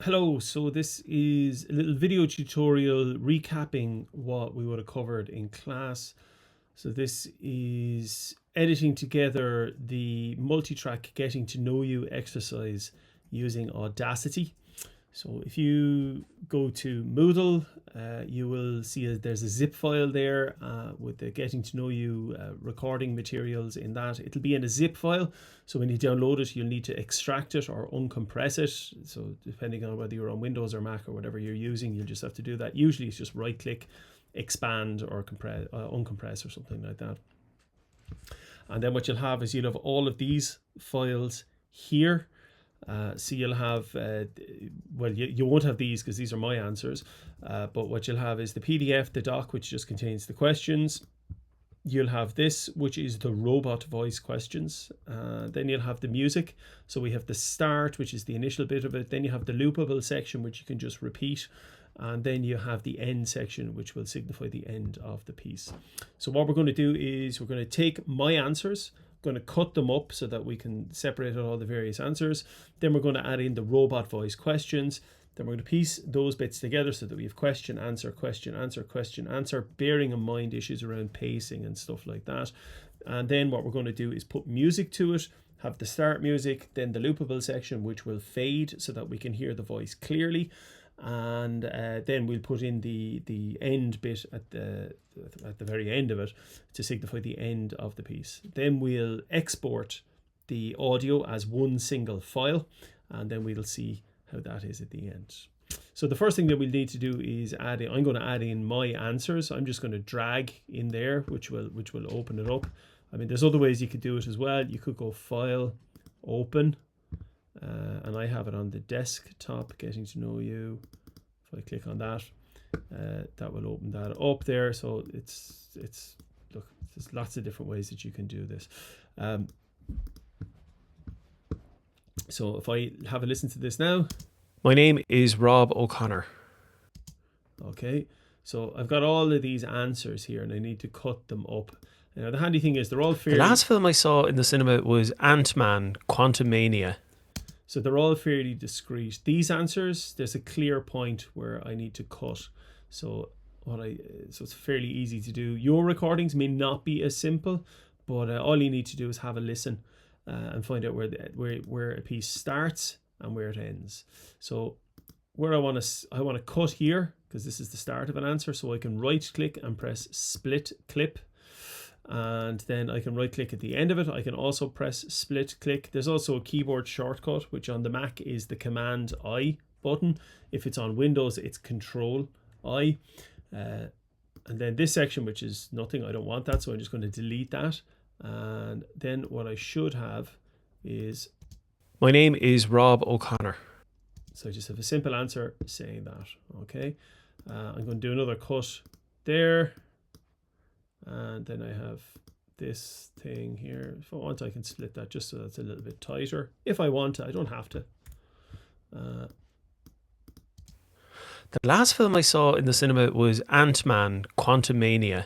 Hello, so this is a little video tutorial recapping what we would have covered in class. So this is editing together the multi-track getting to know you exercise using Audacity. So if you go to Moodle, you will see there's a zip file there with the getting to know you recording materials in that. It'll be in a zip file. So when you download it, you'll need to extract it or uncompress it. So depending on whether you're on Windows or Mac or whatever you're using, you'll just have to do that. Usually it's just right click, expand or compress, uncompress or something like that. And then what you'll have is you'll have all of these files here. So you'll have, well, you won't have these because these are my answers, but what you'll have is the PDF, the doc, which just contains the questions. You'll have this, which is the robot voice questions. Then you'll have the music. So we have the start, which is the initial bit of it. Then you have the loopable section, which you can just repeat. And then you have the end section, which will signify the end of the piece. So what we're going to do is we're going to take my answers, going to cut them up so that we can separate out all the various answers. Then we're going to add in the robot voice questions. Then we're going to piece those bits together so that we have question, answer, question, answer, question, answer, bearing in mind issues around pacing and stuff like that. And then what we're going to do is put music to it, have the start music, then the loopable section, which will fade so that we can hear the voice clearly. And then we'll put in the end bit at the very end of it to signify the end of the piece. Then we'll export the audio as one single file, and then we'll see how that is at the end. So the first thing that we'll need to do is add in, I'm going to add in my answers. I'm just going to drag in there, which will open it up. I mean, there's other ways you could do it as well. You could go File, Open, and I have it on the desktop, Getting to Know You. If I click on that, that will open that up there. So it's look, there's lots of different ways that you can do this. So if I have a listen to this now. My name is Rob O'Connor. Okay, so I've got all of these answers here and I need to cut them up. Now the handy thing is they're all fairly... The last film I saw in the cinema was Ant-Man, Quantumania. So they're all fairly discrete. These answers, there's a clear point where I need to cut. So it's fairly easy to do. Your recordings may not be as simple, but all you need to do is have a listen and find out where a piece starts and where it ends. So where I want to cut here, because this is the start of an answer, so I can right click and press split clip. And then I can right click at the end of it. I can also press split click. There's also a keyboard shortcut, which on the Mac is the Command I button. If it's on Windows, it's Control I. And then this section, which is nothing, I don't want that, so I'm just going to delete that. And then what I should have is... My name is Rob O'Connor. So I just have a simple answer saying that. Okay. I'm going to do another cut there. And then I have this thing here. If I want, I can split that just so that's a little bit tighter. If I want to, I don't have to. The last film I saw in the cinema was Ant-Man, Quantumania.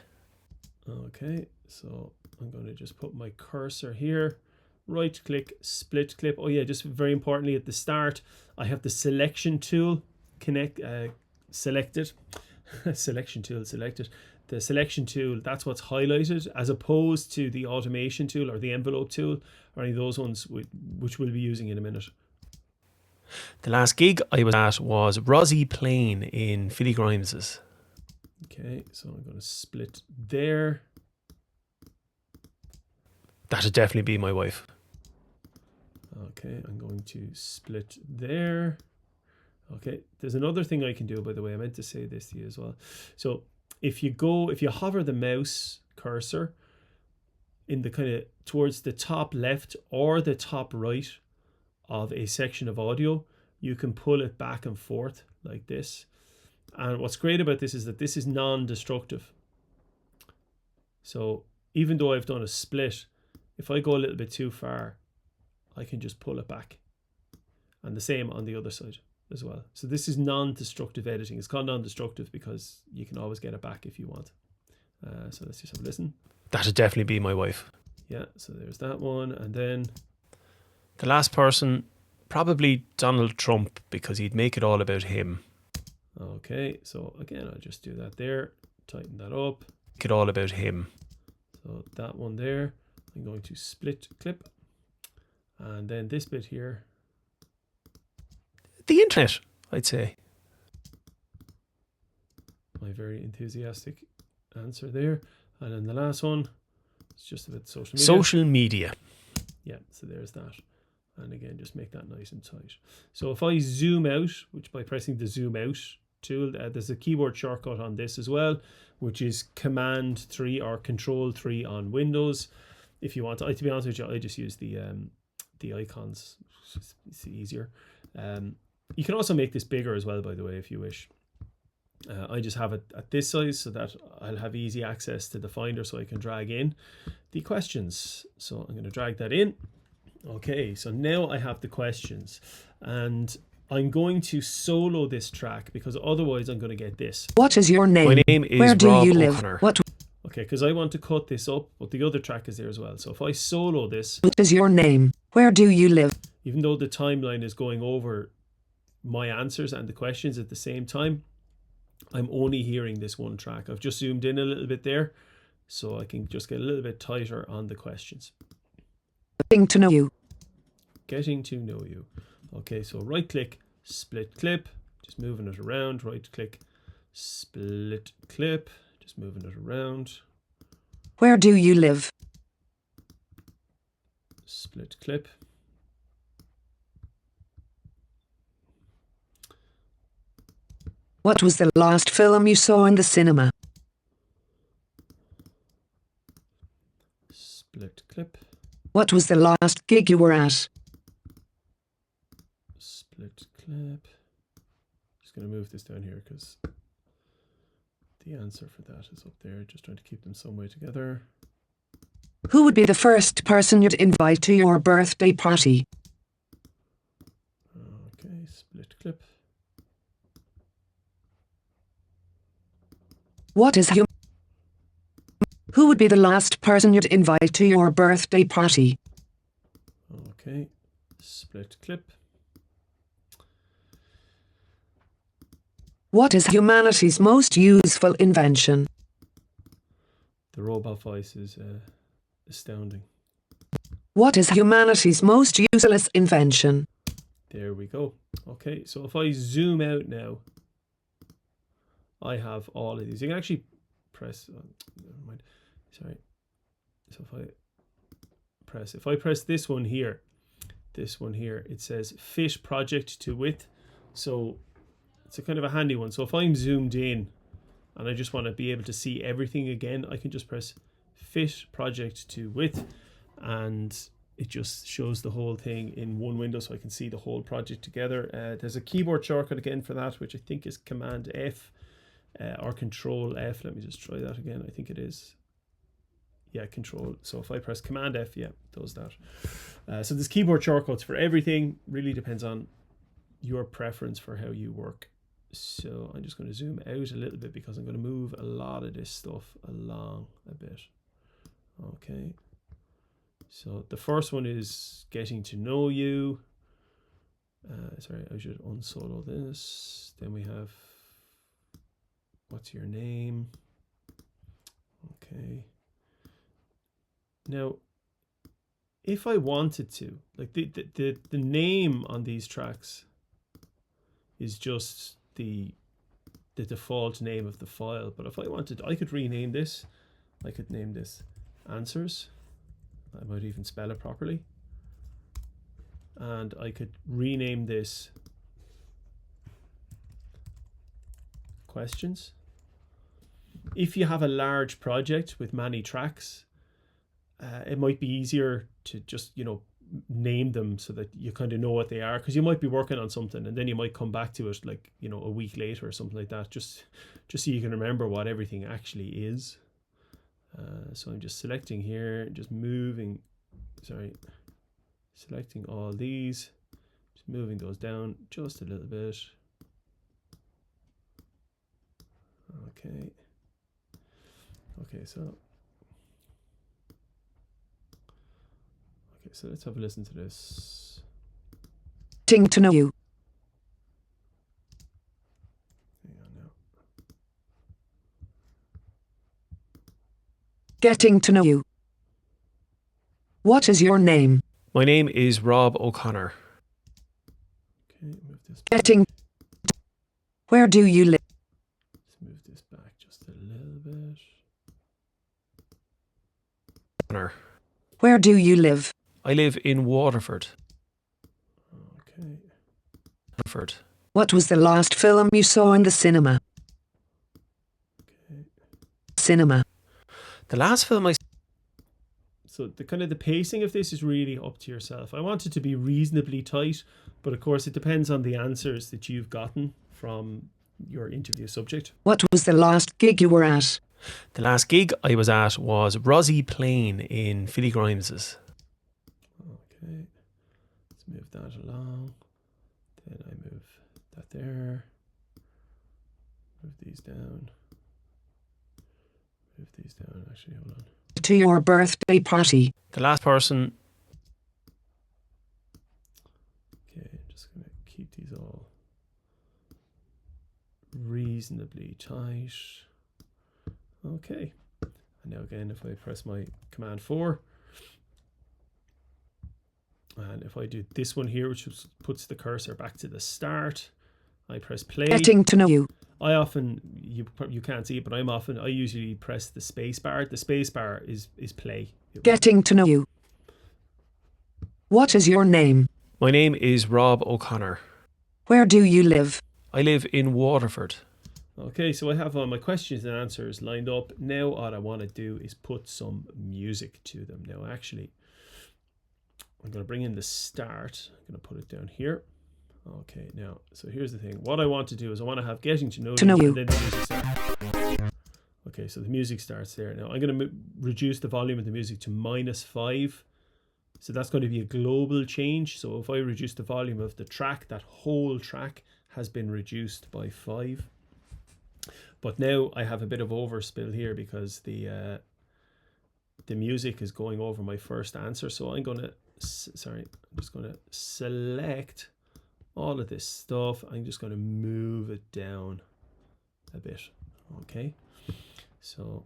Okay, so I'm going to just put my cursor here. Right click, split clip. Oh yeah, just very importantly at the start, I have the selection tool selected. Selection tool selected. The selection tool, that's what's highlighted, as opposed to the automation tool or the envelope tool or any of those ones which we'll be using in a minute. The last gig I was at was Rosie Plain in Philly Grimes's. Okay, so I'm going to split there. That'd definitely be my wife. Okay, I'm going to split there. Okay, there's another thing I can do, by the way. I meant to say this to you as well. So if you hover the mouse cursor in the kind of towards the top left or the top right of a section of audio, you can pull it back and forth like this. And what's great about this is that this is non-destructive. So even though I've done a split, if I go a little bit too far, I can just pull it back. And the same on the other side as well. So this is non-destructive editing. It's called non-destructive because you can always get it back if you want. So let's just have a listen. That'd definitely be my wife. Yeah, so there's that one. And then the last person Probably Donald Trump, because he'd make it all about him. Okay, so again, I'll just do that there, tighten that up. Make it all about him. So that one there, I'm going to split clip. And then this bit here. The internet, I'd say. My very enthusiastic answer there. And then the last one, it's just a bit social media. Social media. Yeah, so there's that. And again, just make that nice and tight. So if I zoom out, which by pressing the zoom out tool, there's a keyboard shortcut on this as well, which is Command 3 or Control 3 on Windows. If you want to, to be honest with you, I just use the icons. It's easier. You can also make this bigger as well, by the way, if you wish. I just have it at this size so that I'll have easy access to the Finder, so I can drag in the questions. So I'm going to drag that in. Okay, so now I have the questions, and I'm going to solo this track because otherwise I'm going to get this. What is your name? My name is Where do Rob you live? O'Connor. What Okay, because I want to cut this up, but the other track is there as well. So if I solo this, is your name? Where do you live? even though the timeline is going over my answers and the questions at the same time, I'm only hearing this one track. I've just zoomed in a little bit there, so I can just get a little bit tighter on the questions. Getting to know you. Getting to know you. Okay, so right click, split clip, just moving it around. Right click, split clip, just moving it around. Where do you live? Split clip. What was the last film you saw in the cinema? Split clip. What was the last gig you were at? Split clip. Just going to move this down here because the answer for that is up there. Just trying to keep them some way together. Who would be the first person you'd invite to your birthday party? Okay, split clip. What is Who would be the last person you'd invite to your birthday party? Okay, split clip. What is humanity's most useful invention? The robot voice is astounding. What is humanity's most useless invention? There we go. Okay, so if I zoom out now, I have all of these. You can actually press, never mind, sorry. So if I press this one here, it says fit project to width. So it's a kind of a handy one. So if I'm zoomed in and I just want to be able to see everything again, I can just press fit project to width, and it just shows the whole thing in one window, so I can see the whole project together. There's a keyboard shortcut again for that, which I think is Command F or Control F. Let me just try that again. I think it is, yeah, Control. So if I press Command F, yeah, it does that. So there's keyboard shortcuts for everything. Really depends on your preference for how you work. So I'm just going to zoom out a little bit because I'm going to move a lot of this stuff along a bit. Okay. So the first one is getting to know you. Sorry, I should unsolo this. Then we have what's your name? Okay. Now, if I wanted to, like the name on these tracks is just the default name of the file. But if I wanted, I could rename this. I could name this answers. I might even spell it properly. And I could rename this questions. If you have a large project with many tracks, it might be easier to just, name them so that you kind of know what they are, because you might be working on something and then you might come back to it like, a week later or something like that, just so you can remember what everything actually is. So I'm just selecting here, just moving, selecting all these, just moving those down just a little bit. Okay, so let's have a listen to this. Getting to know you. Hang on now. Getting to know you. What is your name? My name is Rob O'Connor. Okay, move this. Getting. Where do you live? Let's move this back just a little bit. O'Connor. Where do you live? I live in Waterford. Okay. Waterford. What was the last film you saw in the cinema? Okay. Cinema. The last film I So the kind of the pacing of this is really up to yourself. I want it to be reasonably tight, but of course it depends on the answers that you've gotten from your interview subject. What was the last gig you were at? The last gig I was at was Rosie Plain in Philly Grimes's. Okay, let's move that along. Then I move that there. Move these down. Move these down. Actually, hold on. To your birthday party. The last person. Okay, just gonna keep these all reasonably tight. Okay, and now again, if I press my Command 4, and if I do this one here, which puts the cursor back to the start, I press play. Getting to know you. I often, you can't see it, but I usually press the space bar. The space bar is play. Getting to know you. What is your name? My name is Rob O'Connor. Where do you live? I live in Waterford. Okay, so I have all my questions and answers lined up. Now what I want to do is put some music to them. Now actually, I'm going to bring in the start. I'm going to put it down here. Okay, now, so here's the thing. What I want to do is I want to have getting to know you. And then the music starts. Okay, so the music starts there. Now I'm going to reduce the volume of the music to -5. So that's going to be a global change. So if I reduce the volume of the track, that whole track has been reduced by 5. But now I have a bit of overspill here because the music is going over my first answer. So I'm going to, I'm just going to select all of this stuff. I'm just going to move it down a bit. Okay. So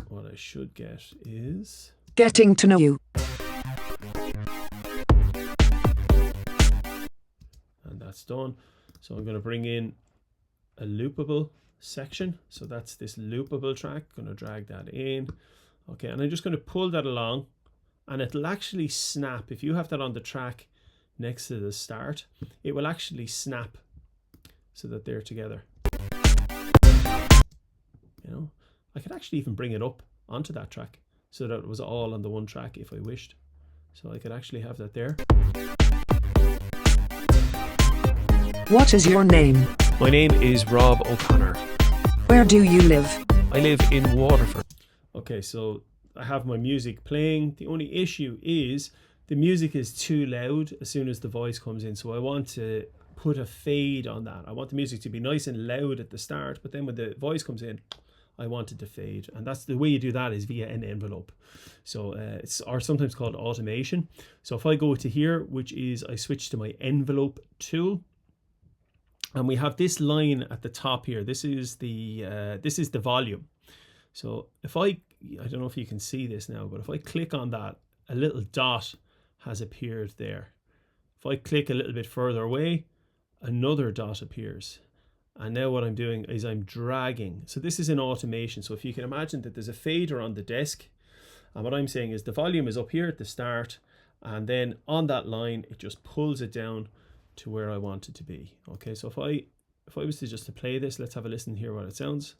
what I should get is getting to know you. And that's done. So I'm going to bring in a loopable section. So that's this loopable track. Going to drag that in. Okay, and I'm just going to pull that along, and it'll actually snap. If you have that on the track next to the start, it will actually snap so that they're together. You know, I could actually even bring it up onto that track so that it was all on the one track if I wished. So I could actually have that there. What is your name? My name is Rob O'Connor. Where do you live? I live in Waterford. Okay, so I have my music playing. The only issue is the music is too loud as soon as the voice comes in. So I want to put a fade on that. I want the music to be nice and loud at the start, but then when the voice comes in, I want it to fade. And that's the way you do that is via an envelope. So it's or sometimes called automation. So if I go to here, which is I switch to my envelope tool, and we have this line at the top here. This is the volume. So if I don't know if you can see this now, but if I click on that, a little dot has appeared there. If I click a little bit further away, another dot appears. And now what I'm doing is I'm dragging. So this is an automation. So if you can imagine that there's a fader on the desk, and what I'm saying is the volume is up here at the start, and then on that line, it just pulls it down to where I want it to be. Okay, so if I was to just to play this, let's have a listen here what it sounds.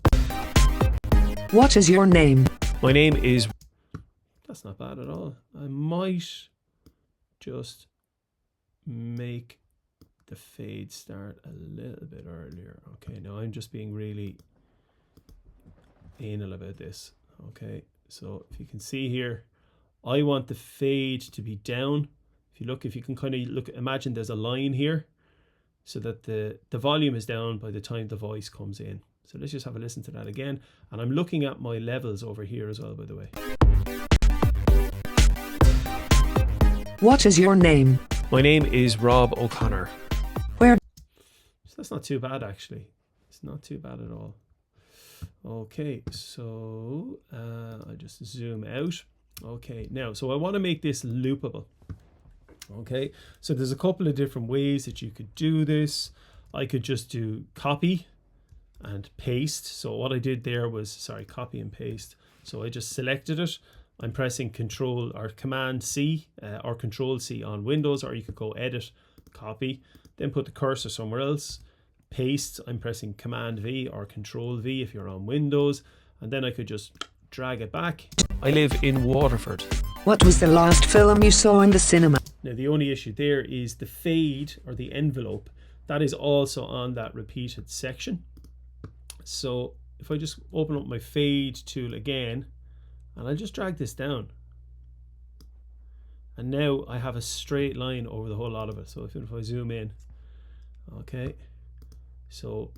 What is your name? My name is... That's not bad at all. I might just make the fade start a little bit earlier. Okay, now I'm just being really anal about this. Okay, so if you can see here, I want the fade to be down. If you can kind of look, imagine there's a line here so that the volume is down by the time the voice comes in. So let's just have a listen to that again. And I'm looking at my levels over here as well, by the way. What is your name? My name is Rob O'Connor. Where So that's not too bad, actually. It's not too bad at all. Okay, so I just zoom out. Okay, now, so I want to make this loopable. Okay, so there's a couple of different ways that you could do this. I could just do copy and paste. So what I did there was, sorry, copy and paste. So I just selected it. I'm pressing Control or Command C or Control C on Windows, or you could go Edit, Copy, then put the cursor somewhere else. Paste, I'm pressing Command V or Control V if you're on Windows, and then I could just drag it back. I live in Waterford. what was the last film you saw in the cinema? Now the only issue there is the fade or the envelope. That is also on that repeated section. So if I just open up my fade tool again, and I'll just drag this down. And now I have a straight line over the whole lot of it. So if I zoom in, okay. So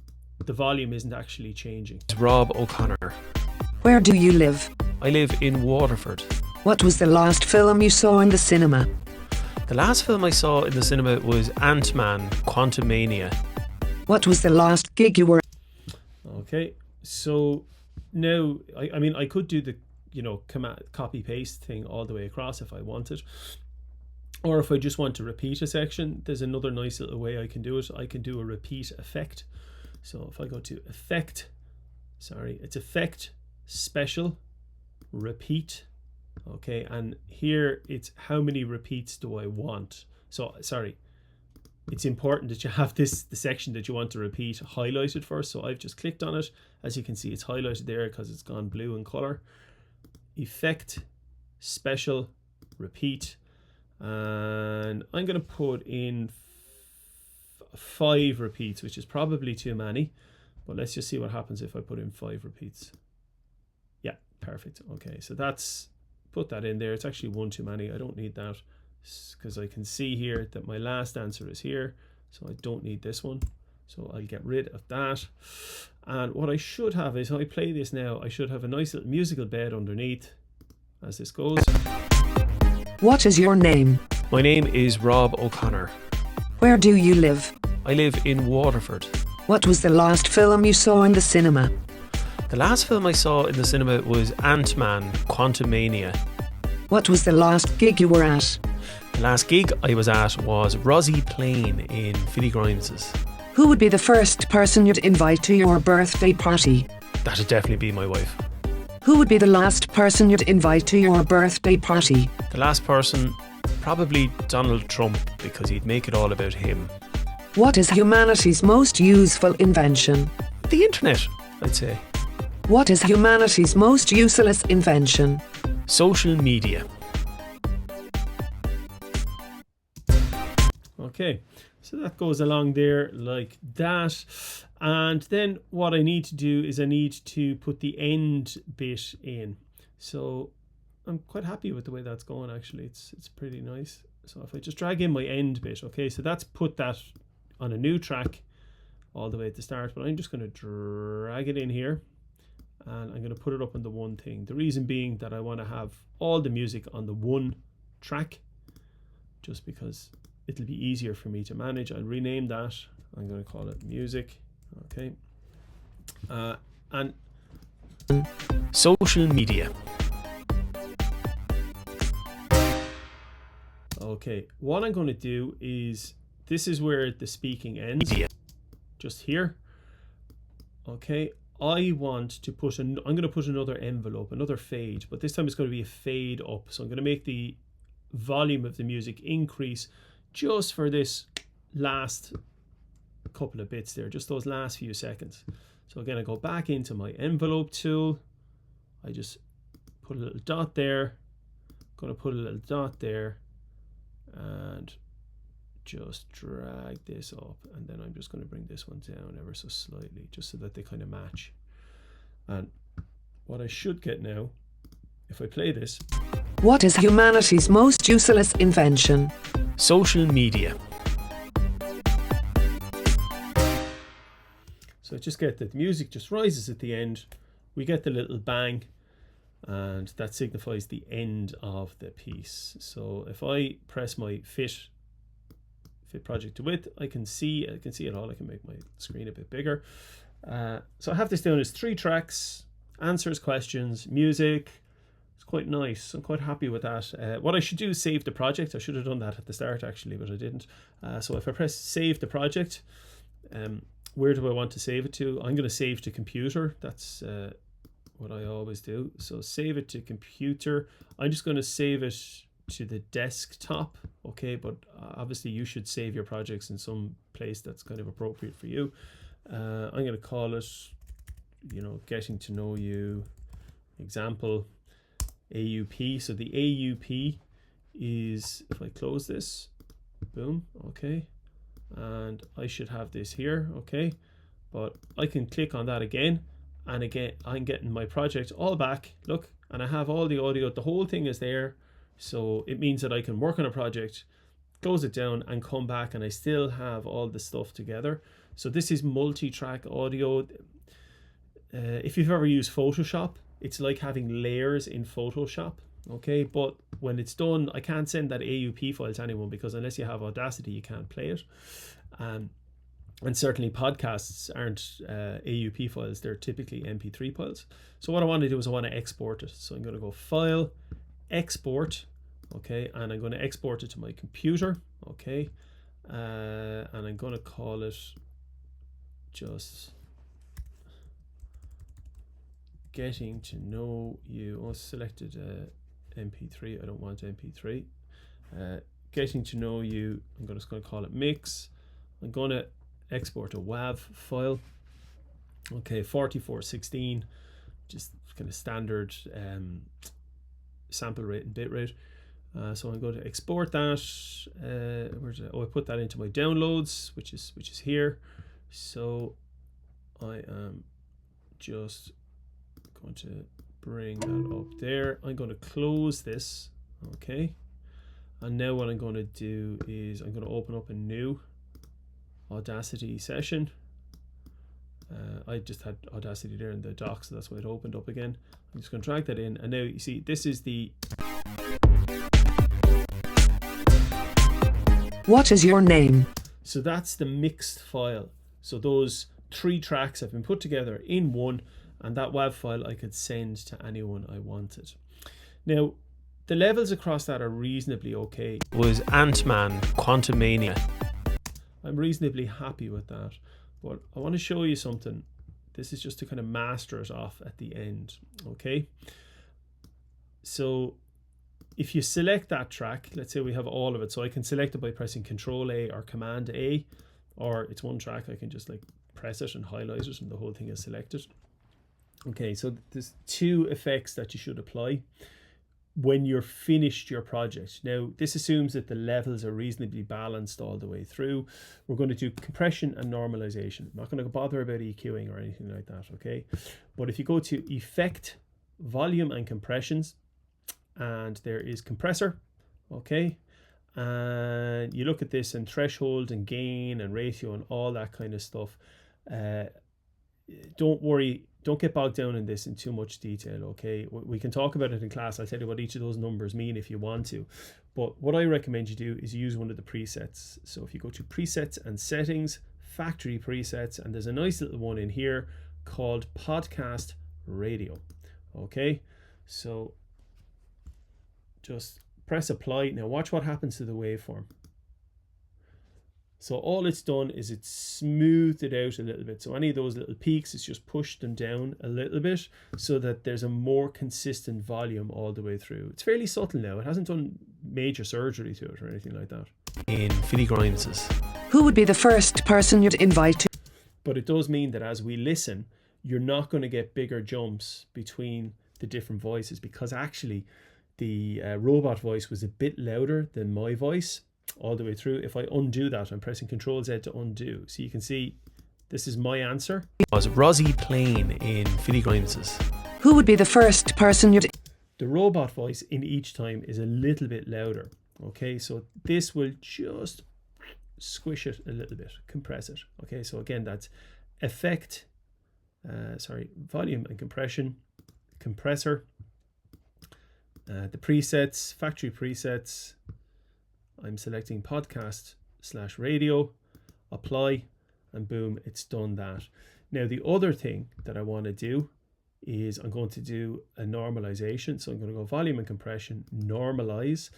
the volume isn't actually changing. It's Rob O'Connor. Where do you live? I live in Waterford. What was the last film you saw in the cinema? The last film I saw in the cinema was Ant-Man Quantumania. What was the last gig you were at? Okay, so now I mean I could do the command copy paste thing all the way across if I wanted, or if I just want to repeat a section, there's another nice little way I can do it. I can do a repeat effect. So if I go to effect, sorry, it's effect, special, repeat. Okay, and here it's how many repeats do I want. So sorry, it's important that you have the section that you want to repeat highlighted first. So I've just clicked on it. As you can see, it's highlighted there because it's gone blue in color. Effect, special, repeat, and I'm going to put in 5 repeats, which is probably too many, but let's just see what happens if I put in 5 repeats. Yeah, perfect. Okay, so that's, put that in there. It's actually 1 too many. I don't need that because I can see here that my last answer is here, so I don't need this one. So I'll get rid of that. And what I should have is, when I play this now, I should have a nice little musical bed underneath as this goes. What is your name? My name is Rob O'Connor. Where do you live? I live in Waterford. What was the last film you saw in the cinema? The last film I saw in the cinema was Ant-Man Quantumania. What was the last gig you were at? The last gig I was at was Rosie Plain in Philly Grimes's. Who would be the first person you'd invite to your birthday party? That'd definitely be my wife. Who would be the last person you'd invite to your birthday party? The last person, probably Donald Trump, because he'd make it all about him. What is humanity's most useful invention? The internet, I'd say. What is humanity's most useless invention? Social media. Okay, so that goes along there like that. And then what I need to do is I need to put the end bit in. So I'm quite happy with the way that's going, actually. It's pretty nice. So if I just drag in my end bit, okay, so that's put that on a new track all the way at the start, but I'm just going to drag it in here and I'm going to put it up on the one thing. The reason being that I want to have all the music on the one track, just because it'll be easier for me to manage. I'll rename that. I'm going to call it music. Okay. And social media. Okay, what I'm going to do is, this is where the speaking ends. Media. Just here. Okay, I want to put I'm going to put another envelope, another fade, but this time it's going to be a fade up. So I'm going to make the volume of the music increase just for this last couple of bits there, just those last few seconds. So again, I go back into my envelope tool. I just put a little dot there. Going to put a little dot there and just drag this up, and then I'm just going to bring this one down ever so slightly just so that they kind of match. And what I should get now, if I play this, What is humanity's most useless invention? Social media. so I just get that the music just rises at the end, we get the little bang, and that signifies the end of the piece. So if I press my fit fit project to width. I can see it all. I can make my screen a bit bigger. So I have this down as 3 tracks, answers, questions, music. It's quite nice. I'm quite happy with that. What I should do is save the project. I should have done that at the start actually, but I didn't. So if I press save the project, where do I want to save it to? I'm going to save to computer. That's what I always do. So save it to computer. I'm just going to save it to the desktop. Okay, but obviously you should save your projects in some place that's kind of appropriate for you. I'm going to call it, getting to know you example AUP. So the AUP is, if I close this, boom, okay, and I should have this here, okay, but I can click on that again, and again I'm getting my project all back, look, and I have all the audio, the whole thing is there. So it means that I can work on a project, close it down, and come back, and I still have all the stuff together. So this is multi-track audio. If you've ever used Photoshop, it's like having layers in Photoshop, okay? But when it's done, I can't send that AUP file to anyone, because unless you have Audacity, you can't play it. And certainly podcasts aren't AUP files, they're typically MP3 files. So what I want to do is I want to export it. So I'm going to go File, Export, okay? And I'm going to export it to my computer, okay? And I'm going to call it just getting to know you. Oh, selected MP3. I don't want MP3. Getting to know you. I'm just going to call it mix. I'm going to export a WAV file. Okay, 4416, just kind of standard sample rate and bit rate. So I'm going to export that. I put that into my downloads, which is here. So I am just going to bring that up there. I'm going to close this, okay, and now what I'm going to do is I'm going to open up a new Audacity session. I just had Audacity there in the dock, so that's why it opened up again. I'm just going to drag that in, and now you see this is the What is your name? So that's the mixed file. So those 3 tracks have been put together in one, and that WAV file I could send to anyone I wanted. Now, the levels across that are reasonably okay. Was Ant-Man Quantumania. I'm reasonably happy with that, but I want to show you something. This is just to kind of master it off at the end, okay? So if you select that track, let's say we have all of it, so I can select it by pressing Control A or Command A, or it's one track, I can just like press it and highlight it and the whole thing is selected. Okay, so there's 2 effects that you should apply when you're finished your project. Now, this assumes that the levels are reasonably balanced all the way through. We're going to do compression and normalization. I'm not going to bother about EQing or anything like that, okay? But if you go to Effect, Volume and Compressions, and there is Compressor, okay? And you look at this and threshold and gain and ratio and all that kind of stuff. Don't worry, don't get bogged down in this in too much detail, okay? We can talk about it in class. I'll tell you what each of those numbers mean if you want to. But what I recommend you do is use one of the presets. So if you go to Presets and Settings, Factory Presets, and there's a nice little one in here called Podcast Radio, okay? So just press Apply. Now watch what happens to the waveform. So all it's done is it's smoothed it out a little bit. So any of those little peaks, it's just pushed them down a little bit so that there's a more consistent volume all the way through. It's fairly subtle now. It hasn't done major surgery to it or anything like that. In Filigrinses. Who would be the first person you'd invite to? But it does mean that as we listen, you're not going to get bigger jumps between the different voices, because actually the robot voice was a bit louder than my voice all the way through. If I undo that, I'm pressing Control Z to undo. So you can see this is my answer. Was Rosie Plain in Filigrinses. Who would be the first person you'd... The robot voice in each time is a little bit louder. Okay, so this will just squish it a little bit, compress it. Okay, so again, that's effect, volume and compression, compressor, the presets, factory presets. I'm selecting podcast WAV/radio, apply, and boom, it's done that. Now the other thing that I want to do is I'm going to do a normalization. So I'm going to go volume and compression, normalize.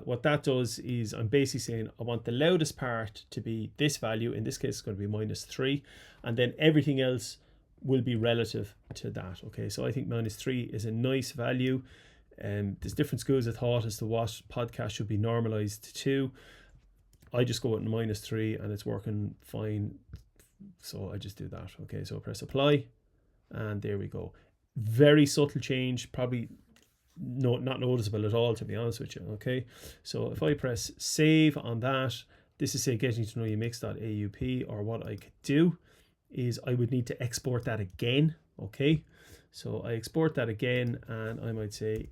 What that does is I'm basically saying I want the loudest part to be this value. In this case, it's going to be -3, and then everything else will be relative to that. Okay, so I think -3 is a nice value. There's different schools of thought as to what podcast should be normalized to. I just go with -3 and it's working fine. So I just do that. Okay, so I press apply and there we go. Very subtle change, probably not noticeable at all, to be honest with you. Okay, so if I press save on that, this is say getting to know you mix.aup, or what I could do is I would need to export that again. Okay, so I export that again and I might say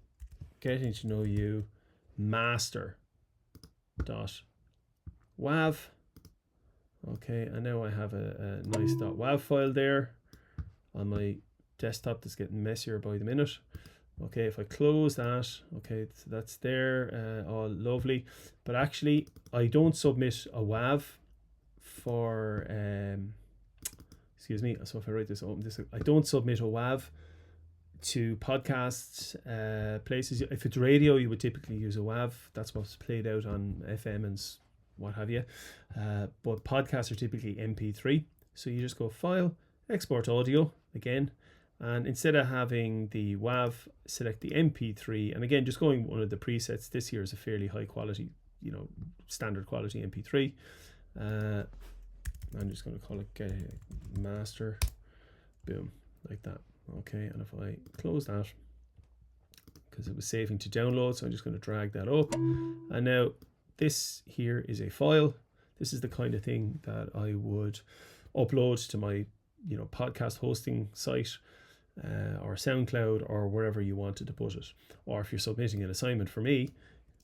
getting to know you master.wav. Okay, and now I have a nice .wav file there on my desktop that's getting messier by the minute. Okay, if I close that, okay, so that's there, all lovely. But actually, I don't submit a WAV for, excuse me, so if I write this, open this, I don't submit a WAV to podcasts places. If it's radio, you would typically use a WAV. That's what's played out on FM and what have you. But podcasts are typically MP3. So you just go File, Export Audio again. And instead of having the WAV, select the MP3. And again, just going one of the presets. This here is a fairly high quality, standard quality MP3. I'm just going to call it get master. Boom, like that. Okay, and if I close that, because it was saving to download, so I'm just going to drag that up. And now this here is a file. This is the kind of thing that I would upload to my podcast hosting site, or SoundCloud, or wherever you wanted to put it. Or if you're submitting an assignment for me,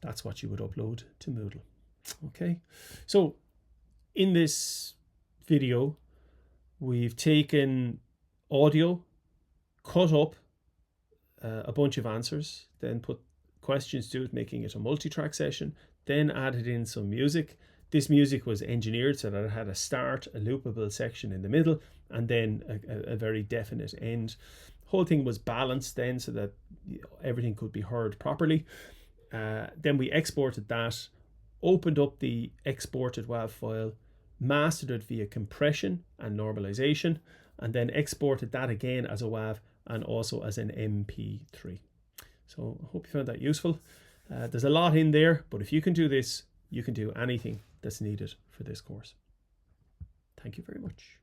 that's what you would upload to Moodle. Okay, so in this video we've taken audio, cut up a bunch of answers, then put questions to it, making it a multi-track session, then added in some music. This music was engineered so that it had a start, a loopable section in the middle, and then a very definite end. Whole thing was balanced then so that everything could be heard properly. Then we exported that, opened up the exported WAV file, mastered it via compression and normalization, and then exported that again as a WAV and also as an MP3. So I hope you found that useful. There's a lot in there, but if you can do this, you can do anything that's needed for this course. Thank you very much.